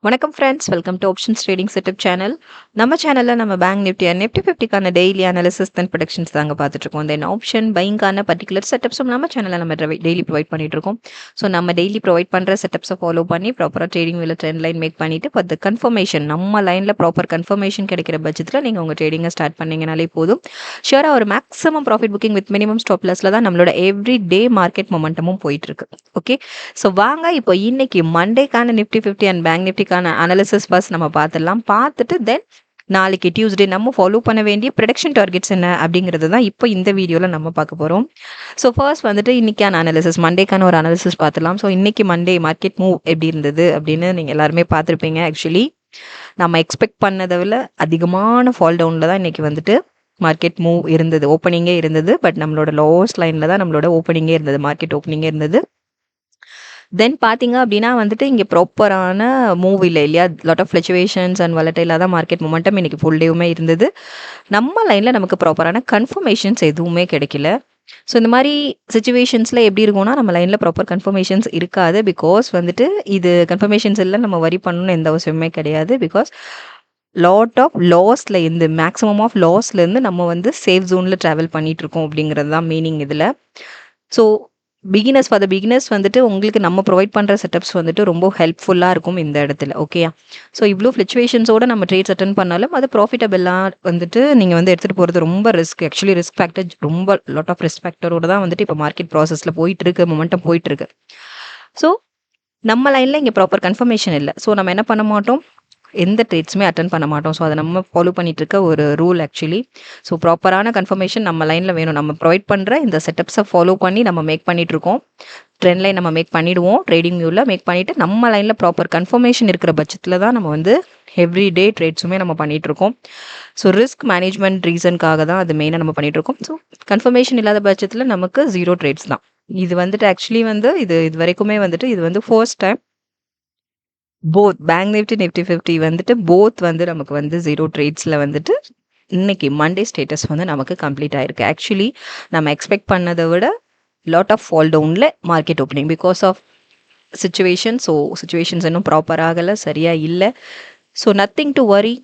வணக்கம் friends, welcome to options trading setup channel. நம்ம சேனலில் நம்ம பேங்க் நிஃப்டி அண்ட் நிஃப்டி 50க்கான டெய்லி அனாலிசிஸ் அண்ட் ப்ரொடக்ஷன்ஸ் தாங்க பார்த்துட்டு இருக்கோம். தென் ஆப்ஷன் பைங்கான பர்டிகுலர் செட்டப்ஸும் நம்ம சேனலில் நம்ம டெய்லி ப்ரொவைட் பண்ணிட்டு இருக்கோம். ஸோ நம்ம டெய்லி ப்ரொவைட் பண்ணுற செட்டப்ஸை ஃபாலோ பண்ணி ப்ராப்பராக ட்ரேடிங் வில ட்ரெண்ட் லைன் மேக் பண்ணிட்டு ஃபார் த கன்ஃபர்மேஷன் நம்ம லைனில் ப்ராப்பர் கன்ஃபர்மேஷன் கிடைக்கிற பட்சத்தில் நீங்கள் உங்கள் ட்ரேடிங்கை ஸ்டார்ட் பண்ணீங்கனாலே போதும். ஷியராக ஒரு maximum profit booking with minimum stop லாஸில் தான் நம்மளோட எவ்ரி டே மார்க்கெட் மொமெண்டமும் போயிட்டு இருக்கு. ஓகே, ஸோ வாங்க இப்போ இன்னைக்கு மண்டேக்கான நிஃப்டி 50 அண்ட் பேங்க் நிஃப்டிக்கான அனாலிசிஸ் ஃபர்ஸ்ட் நம்ம பார்த்துடலாம். பார்த்துட்டு தென் நாளைக்கு டியூஸ்டே நம்ம ஃபாலோ பண்ண வேண்டிய ப்ரொடக்ஷன் டார்கெட்ஸ் என்ன அப்படிங்கிறது தான் இப்போ இந்த வீடியோவில் நம்ம பார்க்க போகிறோம். ஸோ ஃபர்ஸ்ட் வந்துட்டு இன்னைக்கான அனாலிசிஸ், மண்டேக்கான ஒரு அனாலிசிஸ் பார்த்துலாம். ஸோ இன்னைக்கு மண்டே மார்க்கெட் மூவ் எப்படி இருந்தது அப்படின்னு நீங்கள் எல்லாருமே பார்த்துருப்பீங்க. ஆக்சுவலி நம்ம எக்ஸ்பெக்ட் பண்ணதை விட அதிகமான ஃபால் டவுனில் தான் இன்னைக்கு வந்துட்டு மார்க்கெட் மூவ் இருந்தது, ஓப்பனிங்கே இருந்தது. பட் நம்மளோட லோவஸ்ட் லைனில் தான் நம்மளோட ஓப்பனிங்கே இருந்தது, மார்க்கெட் ஓப்பனிங்கே இருந்தது. தென் பார்த்தீங்க அப்படின்னா வந்துட்டு இங்கே ப்ராப்பரான மூவ் இல்லை இல்லையா, லாட் ஆஃப் ஃப்ளக்சுவேஷன்ஸ் அண்ட் வாலடைலாக தான் மார்க்கெட் மொமெண்டம் இன்னைக்கு ஃபுல் டேவுமே இருந்தது. நம்ம லைனில் நமக்கு ப்ராப்பரான கன்ஃபர்மேஷன்ஸ் எதுவுமே கிடைக்கல. ஸோ இந்த மாதிரி சுச்சுவேஷன்ஸில் எப்படி இருக்கும்னா நம்ம லைனில் ப்ராப்பர் கன்ஃபர்மேஷன்ஸ் இருக்காது. பிகாஸ் வந்துட்டு இது கன்ஃபர்மேஷன்ஸ் இல்லை, நம்ம வரி பண்ணணும்னு எந்த அவசியமே கிடையாது. பிகாஸ் லாட் ஆஃப் லாஸில் இருந்து மேக்ஸிமம் ஆஃப் லாஸ்லேருந்து நம்ம வந்து சேஃப் ஜோனில் ட்ராவல் பண்ணிட்டு இருக்கோம் அப்படிங்கிறது தான் மீனிங் இதில். ஸோ பிகினர்ஸ் வந்துட்டு உங்களுக்கு நம்ம ப்ரொவைட் பண்ணுற செட்டப்ஸ் வந்துட்டு ரொம்ப ஹெல்ப்ஃபுல்லாக இருக்கும் இந்த இடத்துல. ஓகேயா, ஸோ இவ்வளோ ஃப்ளக்சுவேஷன்ஸோட நம்ம ட்ரேட்ஸ் அட்டன் பண்ணாலும் அது ப்ராஃபிட்டபிளாக வந்துட்டு நீங்கள் வந்து எடுத்துகிட்டு போகிறது ரொம்ப ரிஸ்க். ஆக்சுவலி ரிஸ்க் ஃபேக்டர் ரொம்ப லாட் ஆஃப் ரிஸ்க் ஃபேக்டரோட தான் வந்துட்டு இப்போ மார்க்கெட் ப்ராசஸில் போயிட்டு இருக்கு, மொமெண்டம் போயிட்டு இருக்கு. ஸோ நம்ம லைனில் இங்கே ப்ராப்பர் கன்ஃபர்மேஷன் இல்லை. ஸோ நம்ம என்ன பண்ண மாட்டோம், எந்த ட்ரேட்ஸுமே அட்டன் பண்ண மாட்டோம். ஸோ அதை நம்ம ஃபாலோ பண்ணிட்டு இருக்க ஒரு ரூல் ஆக்சுவலி. ஸோ ப்ராப்பரான கன்ஃபர்மேஷன் நம்ம லைனில் வேணும். நம்ம ப்ரொவைட் பண்ணுற இந்த செட்டப்ஸை ஃபாலோ பண்ணி நம்ம மேக் பண்ணிட்டு இருக்கோம். ட்ரெண்ட் லைன் நம்ம மேக் பண்ணிடுவோம், ட்ரேடிங் வியூவில் மேக் பண்ணிவிட்டு நம்ம லைனில் ப்ராப்பர் கன்ஃபர்மேஷன் இருக்கிற பட்சத்தில் தான் நம்ம வந்து எவ்ரி டே ட்ரேட்ஸுமே நம்ம பண்ணிட்டு இருக்கோம். ஸோ ரிஸ்க் மேனேஜ்மெண்ட் ரீசனுக்காக தான் அது மெயினாக நம்ம பண்ணிட்டு இருக்கோம். ஸோ கன்ஃபர்மேஷன் இல்லாத பட்சத்தில் நமக்கு 0 ட்ரேட்ஸ் தான். இது வந்துட்டு ஆக்சுவலி வந்து இது வரைக்குமே வந்துட்டு இது வந்து first time both bank Nifty 50 வந்துட்டு போத் வந்து நமக்கு வந்து 0 ட்ரேட்ஸில் வந்துட்டு இன்னைக்கு மண்டே ஸ்டேட்டஸ் வந்து நமக்கு கம்ப்ளீட் ஆயிருக்கு. ஆக்சுவலி நம்ம எக்ஸ்பெக்ட் பண்ணதை விட லாட் ஆஃப் ஃபால் டவுனில் market opening because of situation. So situations இன்னும் ப்ராப்பர் ஆகலை, சரியாக இல்லை. So nothing to worry,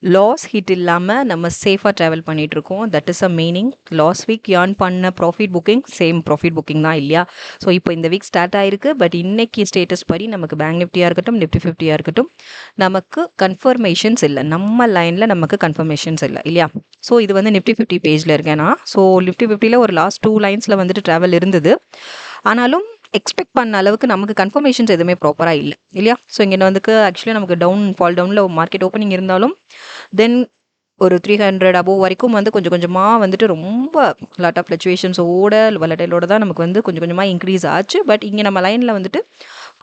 loss hit இல்லாமல் நம்ம சேஃபாக ட்ராவல் பண்ணிட்டு இருக்கோம். That is a meaning. Last week earn பண்ண profit booking same profit booking தான் இல்லையா. ஸோ இப்போ இந்த வீக் ஸ்டார்ட் ஆயிருக்கு. பட் இன்னைக்கு ஸ்டேட்டஸ் படி நமக்கு பேங்க் நிஃப்டியாக இருக்கட்டும், நிஃப்டி 50யாக இருக்கட்டும், நமக்கு கன்ஃபர்மேஷன்ஸ் இல்லை. நம்ம லைனில் நமக்கு கன்ஃபர்மேஷன்ஸ் இல்லை இல்லையா. ஸோ இது வந்து நிஃப்டி 50 பேஜில் இருக்கேன்னா, ஸோ நிஃப்டி 50ல் ஒரு லாஸ்ட் 2 லைன்ஸில் வந்துட்டு ட்ராவல் இருந்தது. ஆனாலும் எக்ஸ்பெக்ட் பண்ண அளவுக்கு நமக்கு கன்ஃபர்மேஷன்ஸ் எதுவுமே ப்ராப்பராக இல்லை இல்லையா. ஸோ இங்கே வந்துக்கு ஆக்சுவலி நமக்கு ஃபால் டவுனில் மார்க்கெட் ஓப்பனிங் இருந்தாலும் தென் ஒரு 300 அபோவ் வரைக்கும் வந்து கொஞ்சம் கொஞ்சமாக வந்துட்டு ரொம்ப லாட் ஆஃப் ஃப்ளக்சுவேஷன்ஸோட வலடைலோட தான் நமக்கு வந்து கொஞ்சம் கொஞ்சமாக இன்க்ரீஸ் ஆச்சு. பட் இங்கே நம்ம லைனில் வந்துட்டு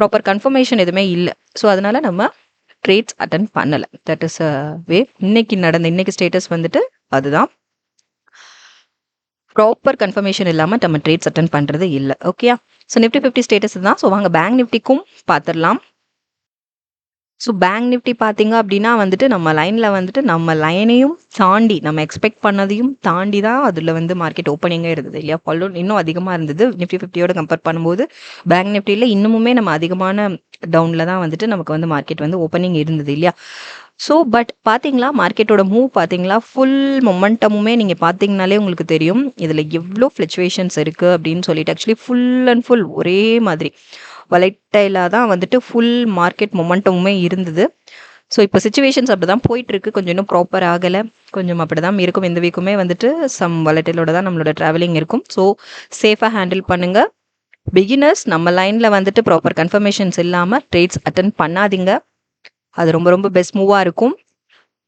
ப்ராப்பர் கன்ஃபர்மேஷன் எதுவுமே இல்லை. ஸோ அதனால நம்ம ட்ரேட்ஸ் அட்டன் பண்ணலை. தட் இஸ் அ வே. இன்னைக்கு ஸ்டேட்டஸ் வந்துட்டு அதுதான், ப்ராப்பர் கன்ஃபர்மேஷன் இல்லாமல் நம்ம ட்ரேட்ஸ் அட்டன் பண்ணுறது இல்லை. ஓகே, ஸோ நிஃப்டி 50 ஸ்டேட்டஸ் தான். ஸோ வாங்க பேங்க் நிஃப்டிக்கும் பார்த்துடலாம். ஸோ பேங்க் நிஃப்டி பார்த்தீங்க அப்படின்னா வந்துட்டு நம்ம லைனில் வந்துட்டு நம்ம லைனையும் தாண்டி நம்ம எக்ஸ்பெக்ட் பண்ணதையும் தாண்டி தான் அதில் வந்து மார்க்கெட் ஓப்பனிங்கே இருந்தது இல்லையா. ஃபாலோ இன்னும் அதிகமாக இருந்தது நிஃப்டி 50யோட கம்பேர் பண்ணும்போது. பேங்க் நிஃப்டியில் இன்னுமுமே நம்ம அதிகமான டவுனில் தான் வந்துட்டு நமக்கு வந்து மார்க்கெட் வந்து ஓப்பனிங் இருந்தது இல்லையா. ஸோ பட் பார்த்தீங்களா மார்க்கெட்டோட மூவ் பார்த்தீங்களா, ஃபுல் மொமெண்டமுமே நீங்கள் பார்த்தீங்கனாலே உங்களுக்கு தெரியும் இதில் எவ்வளோ ஃப்ளக்சுவேஷன்ஸ் இருக்குது அப்படின்னு சொல்லிட்டு. ஆக்சுவலி ஃபுல் அண்ட் ஃபுல் ஒரே மாதிரி வலைட்டைலாக தான் வந்துட்டு ஃபுல் மார்க்கெட் மொமெண்டமுமே இருந்தது. ஸோ இப்போ சுச்சுவேஷன்ஸ் அப்படி தான் போயிட்டுருக்கு. கொஞ்சம் இன்னும் ப்ராப்பர் ஆகலை, கொஞ்சம் அப்படி தான் இருக்கும். இந்த வீக்குமே வந்துட்டு சம் வலைட்டைலோட தான் நம்மளோட ட்ராவலிங் இருக்கும். ஸோ சேஃபாக ஹேண்டில் பண்ணுங்கள். பிகினர்ஸ் நம்ம லைனில் வந்துட்டு ப்ராப்பர் கன்ஃபர்மேஷன்ஸ் இல்லாமல் ட்ரேட்ஸ் அட்டன் பண்ணாதீங்க. அது ரொம்ப ரொம்ப பெஸ்ட் மூவாக இருக்கும்.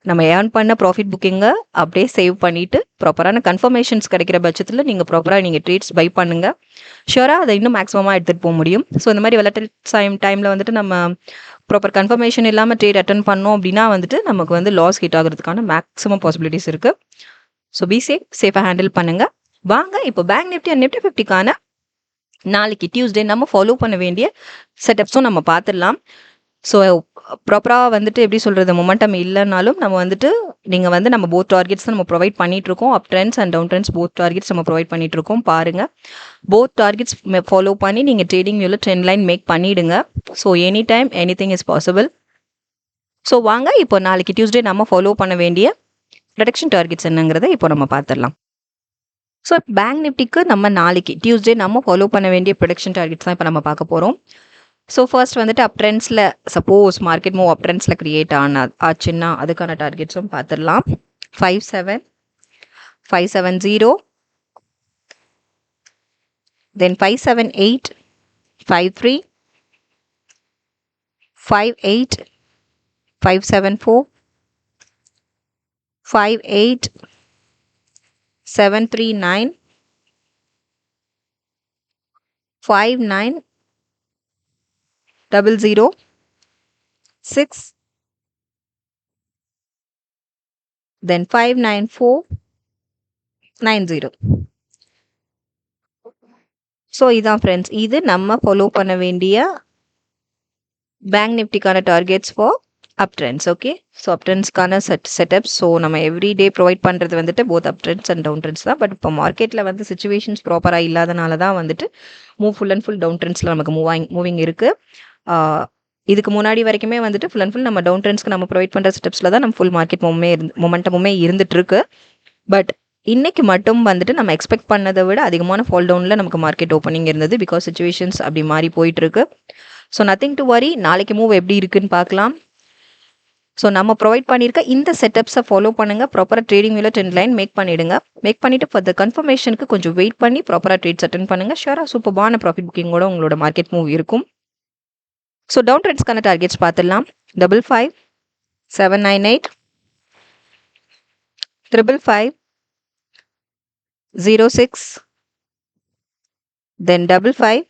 நம்ம ஏர்ன் பண்ண ப்ராஃபிட் புக்கிங்கை அப்படியே சேவ் பண்ணிவிட்டு ப்ராப்பரான கன்ஃபர்மேஷன்ஸ் கிடைக்கிற பட்சத்தில் நீங்கள் ட்ரேட்ஸ் பை பண்ணுங்கள். ஷுவராக அதை இன்னும் மேக்ஸிமமாக எடுத்துகிட்டு போக முடியும். ஸோ இந்த மாதிரி வெலடைல் டைமில் வந்துட்டு நம்ம ப்ராப்பர் கன்ஃபர்மேஷன் இல்லாமல் ட்ரேட் அட்டன் பண்ணோம் அப்படின்னா வந்துட்டு நமக்கு வந்து லாஸ் ஹிட் ஆகிறதுக்கான மேக்ஸிமம் பாசிபிலிட்டிஸ் இருக்குது. ஸோ பி சேஃபாக ஹேண்டில் பண்ணுங்கள். வாங்க இப்போ பேங்க் நிஃப்டி அண்ட் நிஃப்டி 50க்கான நாளைக்கு டியூஸ்டே நம்ம ஃபாலோ பண்ண வேண்டிய செட்டப்ஸும் நம்ம பார்த்துடலாம். ஸோ ப்ராப்பராக வந்துட்டு எப்படி சொல்கிறது, மொமெண்டம் இல்லைனாலும் நம்ம வந்துட்டு நீங்கள் வந்து நம்ம போத் டார்கெட்ஸ் தான் நம்ம ப்ரொவைட் பண்ணிகிட்ருக்கோம். Up trends and down trends both targets நம்ம ப்ரொவைட் பண்ணிகிட்ருக்கோம். பாருங்கள், போத் டார்கெட்ஸ் ஃபாலோ பண்ணி நீங்கள் ட்ரேடிங் வியூவில் ட்ரெண்ட் லைன் மேக் பண்ணிவிடுங்க. So any time anything is possible. So வாங்க இப்போ நாளைக்கு டியூஸ்டே நம்ம ஃபாலோ பண்ண வேண்டிய ப்ரொடக்ஷன் டார்கெட்ஸ் என்னங்கிறத இப்போ நம்ம பார்த்துடலாம். ஸோ பேங்க் நிஃப்டிக்கு நம்ம நாளைக்கு டியூஸ்டே நம்ம ஃபாலோ பண்ண வேண்டிய ப்ரொடக்ஷன் டார்கெட்ஸ் தான் இப்போ நம்ம பார்க்க போகிறோம். ஸோ ஃபர்ஸ்ட் வந்துட்டு அப் ட்ரெண்ட்ஸில் சப்போஸ் மார்க்கெட் மூவ் அப் ட்ரெண்ட்ஸில் க்ரியேட் ஆச்சுன்னா அதுக்கான டார்கெட்ஸும் பார்த்துடலாம். 57, 570, தென் 578, 53, 58, 574, 58, 739, 59, 00, 6, then 594, 90. ஸோ இதான் ஃப்ரெண்ட்ஸ், இது நம்ம ஃபாலோ பண்ண வேண்டிய bank நிஃப்டிக்கான targets for up trends. Okay, so up ட்ரெண்ட்ஸ்க்கான setups. So நம்ம எவ்ரி டே ப்ரொவைட் பண்ணுறது வந்துட்டு both up trends and down trends தான். பட் இப்போ மார்க்கெட்டில் வந்து சுச்சுவேஷன்ஸ் ப்ராப்பராக இல்லாதனால தான் வந்துட்டு ஃபுல் அண்ட் ஃபுல் டவுன் ட்ரெண்ட்ஸில் நமக்கு மூவிங் இருக்குது. இதுக்கு முன்னாடி வரைக்குமே வந்துட்டு ஃபுல் அண்ட் ஃபுல் நம்ம டவுன் ட்ரெண்ட்ஸ்க்கு நம்ம ப்ரொவைட் பண்ணுற ஸ்டெப்ஸில் தான் நம்ம ஃபுல் மார்க்கெட் மொமெண்டமுமே இருந்துட்டு இருக்கு. பட் இன்னைக்கு மட்டும் வந்துட்டு நம்ம எக்ஸ்பெக்ட் பண்ணதை விட அதிகமான ஃபால் டவுனில் நமக்கு மார்க்கெட் ஓப்பனிங் இருந்தது. பிகாஸ் சுச்சுவேஷன்ஸ் அப்படி மாறி போயிட்டு இருக்கு. ஸோ நத்திங் டு வரி, நாளைக்கு மூவ் எப்படி இருக்குன்னு பார்க்கலாம். ஸோ நம்ம ப்ரொவைட் பண்ணியிருக்க இந்த செட்டப்ஸை ஃபாலோ பண்ணுங்கள். ப்ராப்பராக ட்ரேடிங் வியூவில் ட்ரெண்ட் லைன் மேக் பண்ணிவிடுங்க. மேக் பண்ணிவிட்டு ஃபார் த கன்ஃபர்மேஷனுக்கு கொஞ்சம் வெயிட் பண்ணி ப்ராப்பராக ட்ரேட்ஸ் அட்டென்ட் பண்ணுங்கள். ஷியராக சூப்பர்பான ப்ராஃபிட் புக்கிங்கோட உங்களோட மார்க்கெட் மூவ் இருக்கும். ஸோ டவுன் ட்ரெண்ட்ஸ்க்கான டார்கெட்ஸ் பார்த்துடலாம். 55, 798, 555, 06, then 55,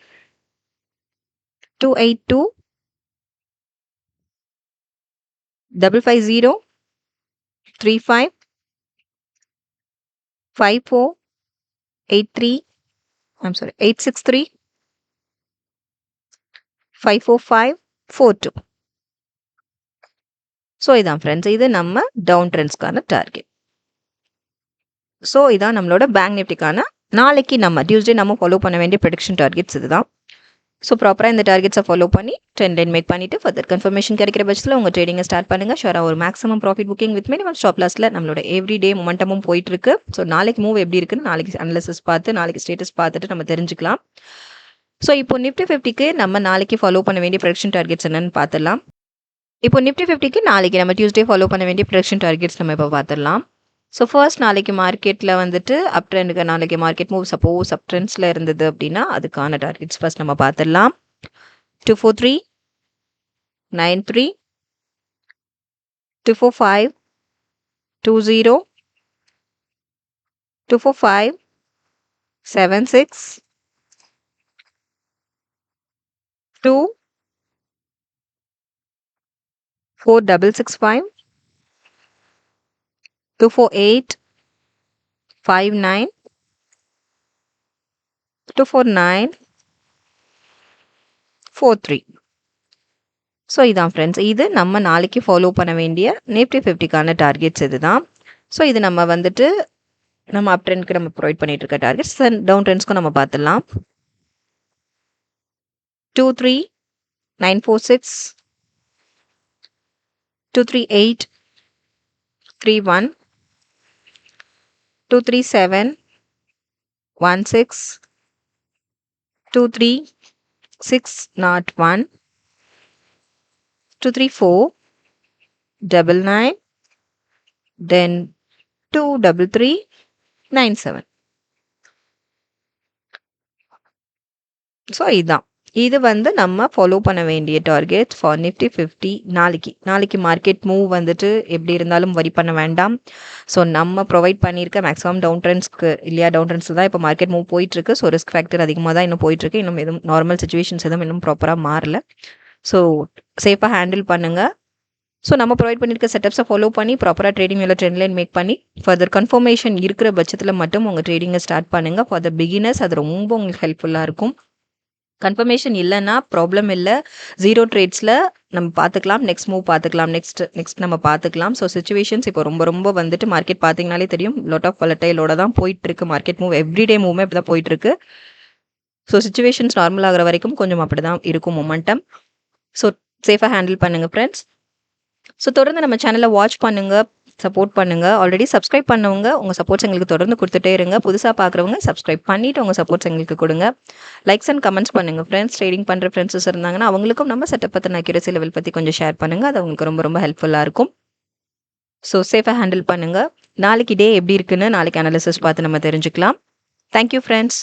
282, 550, 35, 54, 83, 863, 545, 42. ஸோ இதான் ஃப்ரெண்ட்ஸ், இது நம்ம டவுன் ட்ரெண்ட்ஸ்க்கான டார்கெட். ஸோ இதான் நம்மளோட பேங்க் நிஃப்டிக்கான நாளைக்கு நம்ம டியூஸ்டே நம்ம ஃபாலோ பண்ண வேண்டிய ப்ரெடிக்ஷன் டார்கெட்ஸ் இதுதான். ஸோ ப்ராப்பராக இந்த டார்கெட்ஸை ஃபாலோ பண்ணி ட்ரெண்ட் லைன் மேக் பண்ணிவிட்டு ஃபர்தர் கன்ஃபர்மேஷன் கிடைக்கிற பட்சத்தில் உங்கள் ட்ரேடிங்கை ஸ்டார்ட் பண்ணுங்கள். ஷோராக ஒரு maximum profit booking with minimum stop லாஸில் நம்மளோட எவ்ரி டே மொமெண்டமும் போயிட்டு இருக்கு. ஸோ நாளைக்கு மூவ் எப்படி இருக்குன்னு நாளைக்கு அனலிசிஸ் பார்த்து நாளைக்கு ஸ்டேட்டஸ் பார்த்துட்டு நம்ம தெரிஞ்சுக்கலாம். ஸோ இப்போ நிஃப்டி 50க்கு நம்ம நாளைக்கு ஃபாலோ பண்ண வேண்டிய ப்ரெடிக்ஷன் டார்கெட்ஸ் என்னன்னு பார்த்துடலாம். இப்போ நிஃப்டி 50க்கு நாளைக்கு நம்ம டியூஸ்டே ஃபாலோ பண்ண வேண்டிய ப்ரெடிக்ஷன் டார்கெட்ஸ் நம்ம இப்போ பார்த்துடலாம். ஸோ ஃபர்ஸ்ட் நாளைக்கு மார்க்கெட்டில் வந்துட்டு அப் ட்ரெண்டுக்கு நாளைக்கு மார்க்கெட் மூவ் சப்போஸ் அப் ட்ரெண்ட்ஸில் இருந்தது அப்படின்னா அதுக்கான டார்கெட்ஸ் ஃபர்ஸ்ட் நம்ம பார்த்துடலாம். 243, 93, 245, 20, 245, 76, 2, 4665, 248, 59, 249, 43. ஸோ இதான் ஃப்ரெண்ட்ஸ், இது நம்ம நாளைக்கு ஃபாலோ பண்ண வேண்டிய நிஃப்டி 50க்கான டார்கெட்ஸ் இதுதான். ஸோ இது நம்ம வந்துட்டு நம்ம அப் ட்ரெண்ட்க்கு நம்ம ப்ரொவைட் பண்ணிட்டு இருக்க டார்கெட்ஸ். டவுன் ட்ரெண்ட்ஸ்க்கும் நம்ம பார்த்துடலாம். 23, 946, 238, 31, 237, 16, 23, 601, 234, 99, then 233, 97. ஸோ இதுதான், இது வந்து நம்ம ஃபாலோ பண்ண வேண்டிய டார்கெட் ஃபார் நிஃப்டி 50 நாளைக்கு மார்க்கெட் மூவ் வந்துட்டு எப்படி இருந்தாலும் வரி பண்ண வேண்டாம். ஸோ நம்ம ப்ரொவைட் பண்ணியிருக்க மேக்ஸிமம் டவுன் ட்ரெண்ட்ஸ்க்கு இல்லையா, டவுன் ட்ரெண்ட்ஸ் தான் இப்போ மார்க்கெட் மூவ் போயிட்டுருக்கு. ஸோ ரிஸ்க் ஃபேக்டர் அதிகமாக தான் இன்னும் போயிட்டுருக்கு. இன்னும் எதுவும் நார்மல் சுச்சுவேஷன்ஸ் எதுவும் இன்னும் ப்ராப்பராக மாறல. ஸோ சேஃபாக ஹேண்டில் பண்ணுங்கள். ஸோ நம்ம ப்ரொவைட் பண்ணியிருக்க செட்டப்ஸை ஃபாலோ பண்ணி ப்ராப்பராக ட்ரேடிங் உள்ள ட்ரெண்ட் லைன் மேக் பண்ணி ஃபர்தர் கன்ஃபர்மேஷன் இருக்கிற பட்சத்தில் மட்டும் உங்கள் ட்ரேடிங்கை ஸ்டார்ட் பண்ணுங்கள். ஃபார் த பிகினர்ஸ் அது ரொம்ப உங்களுக்கு ஹெல்ப்ஃபுல்லாக இருக்கும். கன்ஃபர்மேஷன் இல்லைன்னா ப்ராப்ளம் இல்லை. 0 ட்ரேட்ஸில் நம்ம பார்த்துக்கலாம். நெக்ஸ்ட் மூவ் பார்த்துக்கலாம். நெக்ஸ்ட் நம்ம பார்த்துக்கலாம். ஸோ சிச்சுவேஷன்ஸ் இப்போ ரொம்ப ரொம்ப வந்துட்டு மார்க்கெட் பார்த்தீங்கனாலே தெரியும். லாட் ஆஃப் வொலட்டைலோட தான் போயிட்டுருக்கு மார்க்கெட் மூவ். எவ்ரிடே மூவ்மே இப்படி தான் போயிட்டுருக்கு. ஸோ சிச்சுவேஷன்ஸ் நார்மல் ஆகிற வரைக்கும் கொஞ்சம் அப்படி தான் இருக்கும் மொமெண்டம். ஸோ சேஃபாக ஹேண்டில் பண்ணுங்கள் ஃப்ரெண்ட்ஸ். ஸோ தொடர்ந்து நம்ம சேனலை வாட்ச் பண்ணுங்கள், சப்போர்ட் பண்ணுங்கள். ஆல்ரெடி சப்ஸ்கிரைப் பண்ணவங்க உங்கள் சப்போர்ட்ஸ் எங்களுக்கு தொடர்ந்து கொடுத்துட்டே இருங்க. புதுசாக பார்க்குறவங்க சப்ஸ்கிரைப் பண்ணிவிட்டு உங்கள் சப்போர்ட்ஸ் எங்களுக்கு கொடுங்க. லைக்ஸ் அண்ட் கமெண்ட்ஸ் பண்ணுங்கள் ஃப்ரெண்ட்ஸ். ட்ரேடிங் பண்ணுற ஃப்ரெண்ட்ஸஸ் இருந்தாங்கன்னா அவங்களுக்கும் நம்ம செட்டப் பற்றின அக்யூரசி லெவல் பற்றி கொஞ்சம் ஷேர் பண்ணுங்கள். அது அவங்களுக்கு ரொம்ப ரொம்ப ஹெல்ப்ஃபுல்லாக இருக்கும். ஸோ சேஃபாக ஹேண்டில் பண்ணுங்கள். நாளைக்கு டே எப்படி இருக்குன்னு நாளைக்கு அனாலிசிஸ் பார்த்து நம்ம தெரிஞ்சுக்கலாம். Thank you friends.